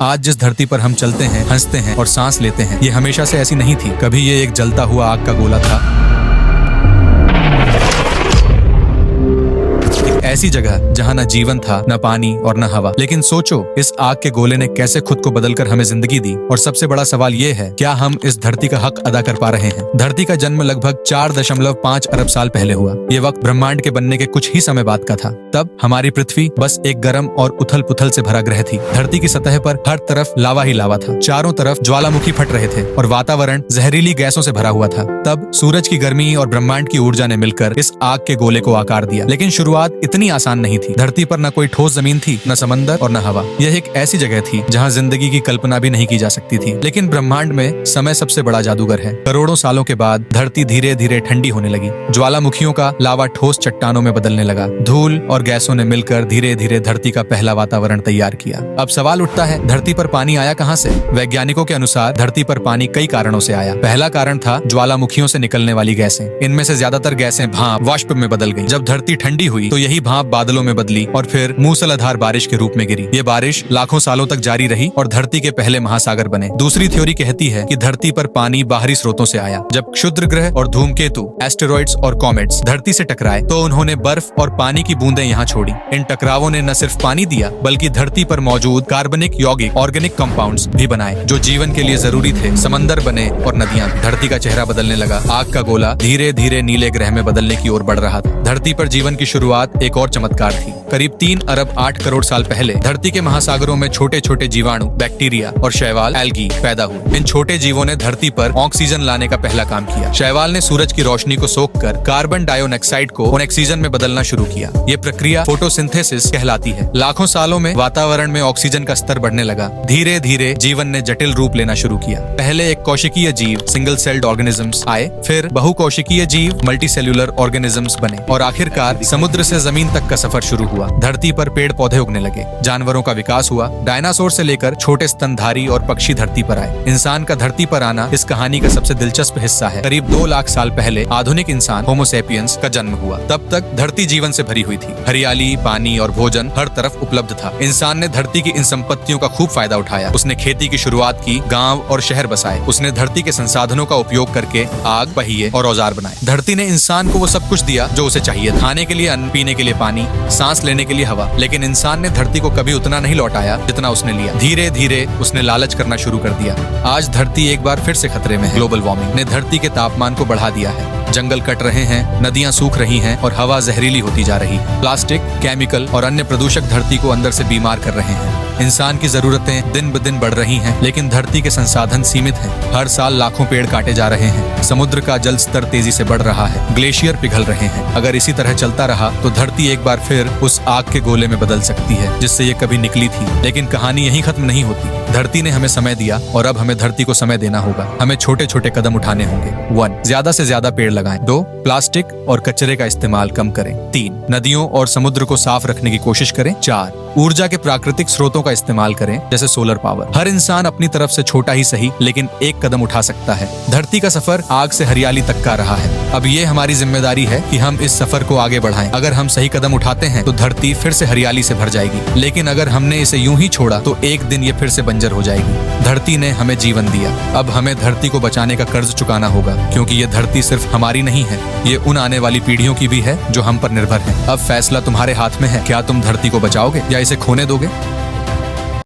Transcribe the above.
आज जिस धरती पर हम चलते हैं, हंसते हैं और सांस लेते हैं, ये हमेशा से ऐसी नहीं थी। कभी ये एक जलता हुआ आग का गोला था, ऐसी जगह जहां न जीवन था, न पानी और न हवा। लेकिन सोचो, इस आग के गोले ने कैसे खुद को बदलकर हमें जिंदगी दी। और सबसे बड़ा सवाल ये है, क्या हम इस धरती का हक अदा कर पा रहे हैं? धरती का जन्म लगभग 4.5 अरब साल पहले हुआ। ये वक्त ब्रह्मांड के बनने के कुछ ही समय बाद का था। तब हमारी पृथ्वी बस एक गर्म और उथल पुथल से भरा ग्रह थी। धरती की सतह पर हर तरफ लावा ही लावा था, चारों तरफ ज्वालामुखी फट रहे थे और वातावरण जहरीली गैसों से भरा हुआ था। तब सूरज की गर्मी और ब्रह्मांड की ऊर्जा ने मिलकर इस आग के गोले को आकार दिया। लेकिन शुरुआत इतनी आसान नहीं थी। धरती पर न कोई ठोस जमीन थी, न समंदर और न हवा। यह एक ऐसी जगह थी जहां जिंदगी की कल्पना भी नहीं की जा सकती थी। लेकिन ब्रह्मांड में समय सबसे बड़ा जादूगर है। करोड़ों सालों के बाद धरती धीरे धीरे ठंडी होने लगी। ज्वालामुखियों का लावा ठोस चट्टानों में बदलने लगा। धूल और गैसों ने मिलकर धीरे धीरे धरती का पहला वातावरण तैयार किया। अब सवाल उठता है, धरती पर पानी आया कहां से? वैज्ञानिकों के अनुसार धरती पर पानी कई कारणों से आया। पहला कारण था ज्वालामुखियों से निकलने वाली गैसें। इनमें से ज्यादातर गैसें भाप, वाष्प में बदल गईं। जब धरती ठंडी हुई तो यही भाप बादलों में बदली और फिर मूसलाधार बारिश के रूप में गिरी। ये बारिश लाखों सालों तक जारी रही और धरती के पहले महासागर बने। दूसरी थ्योरी कहती है कि धरती पर पानी बाहरी स्रोतों से आया। जब क्षुद्र ग्रह और धूमकेतु, एस्टेरॉइड्स और कॉमेट्स धरती से टकराए तो उन्होंने बर्फ और पानी की बूंदें यहाँ छोड़ी। इन टकरावों ने न सिर्फ पानी दिया बल्कि धरती पर मौजूद कार्बनिक, यौगिक, ऑर्गेनिक कंपाउंड्स भी बनाए जो जीवन के लिए जरूरी थे। समंदर बने और नदियां। धरती का चेहरा बदलने लगा। आग का गोला धीरे धीरे नीले ग्रह में बदलने की ओर बढ़ रहा था। धरती पर जीवन की शुरुआत एक और चमत्कार थी। करीब 3 अरब 8 करोड़ साल पहले धरती के महासागरों में छोटे छोटे जीवाणु, बैक्टीरिया और शैवाल, एल्गी पैदा हुए। इन छोटे जीवों ने धरती पर ऑक्सीजन लाने का पहला काम किया। शैवाल ने सूरज की रोशनी को सोखकर कार्बन डाइऑक्साइड को ऑक्सीजन में बदलना शुरू किया। ये प्रक्रिया फोटोसिंथेसिस कहलाती है। लाखों सालों में वातावरण में ऑक्सीजन का स्तर बढ़ने लगा। धीरे धीरे जीवन ने जटिल रूप लेना शुरू किया। पहले एक कोशिकीय जीव, सिंगल सेल्ड ऑर्गेनिजम्स आए, फिर बहुकोशिकीय जीव, मल्टीसेल्युलर ऑर्गेनिजम्स बने और आखिरकार समुद्र से जमीन तक का सफर शुरू हुआ। धरती पर पेड़ पौधे उगने लगे, जानवरों का विकास हुआ। डायनासोर से लेकर छोटे स्तनधारी और पक्षी धरती पर आए। इंसान का धरती पर आना इस कहानी का सबसे दिलचस्प हिस्सा है। करीब 2 लाख साल पहले आधुनिक इंसान होमो सेपियंस का जन्म हुआ। तब तक धरती जीवन से भरी हुई थी। हरियाली, पानी और भोजन हर तरफ उपलब्ध था। इंसान ने धरती की इन संपत्तियों का खूब फायदा उठाया। उसने खेती की शुरुआत की, गांव और शहर बसाए। उसने धरती के संसाधनों का उपयोग करके आग, पहिए और औजार बनाए। धरती ने इंसान को वो सब कुछ दिया जो उसे चाहिए। खाने के लिए अन्न, पीने के लिए पानी, सांस लेने के लिए हवा। लेकिन इंसान ने धरती को कभी उतना नहीं लौटाया जितना उसने लिया। धीरे धीरे उसने लालच करना शुरू कर दिया। आज धरती एक बार फिर से खतरे में है। ग्लोबल वार्मिंग ने धरती के तापमान को बढ़ा दिया है। जंगल कट रहे हैं, नदियां सूख रही हैं और हवा जहरीली होती जा रही है। प्लास्टिक, केमिकल और अन्य प्रदूषक धरती को अंदर से बीमार कर रहे हैं। इंसान की जरूरतें दिन ब दिन बढ़ रही हैं, लेकिन धरती के संसाधन सीमित हैं। हर साल लाखों पेड़ काटे जा रहे हैं। समुद्र का जल स्तर तेजी से बढ़ रहा है। ग्लेशियर पिघल रहे हैं। अगर इसी तरह चलता रहा तो धरती एक बार फिर उस आग के गोले में बदल सकती है जिससे ये कभी निकली थी। लेकिन कहानी यहीं खत्म नहीं होती। धरती ने हमें समय दिया और अब हमें धरती को समय देना होगा। हमें छोटे छोटे कदम उठाने होंगे। 1. ज्यादा से ज्यादा पेड़ लगाएं। 2. प्लास्टिक और कचरे का इस्तेमाल कम करें। 3. नदियों और समुद्र को साफ रखने की कोशिश करें। 4. ऊर्जा के प्राकृतिक स्रोतों का इस्तेमाल करें, जैसे सोलर पावर। हर इंसान अपनी तरफ से छोटा ही सही लेकिन एक कदम उठा सकता है। धरती का सफर आग से हरियाली तक का रहा है। अब ये हमारी जिम्मेदारी है कि हम इस सफर को आगे बढ़ाएं। अगर हम सही कदम उठाते हैं तो धरती फिर से हरियाली से भर जाएगी। लेकिन अगर हमने इसे यूं ही छोड़ा तो एक दिन ये फिर से बंजर हो जाएगी। धरती ने हमें जीवन दिया। अब हमें धरती को बचाने का कर्ज चुकाना होगा, क्योंकि ये धरती सिर्फ हमारी नहीं है, ये उन आने वाली पीढ़ियों की भी है जो हम पर निर्भर है। अब फैसला तुम्हारे हाथ में है। क्या तुम धरती को बचाओगे या इसे खोने दोगे?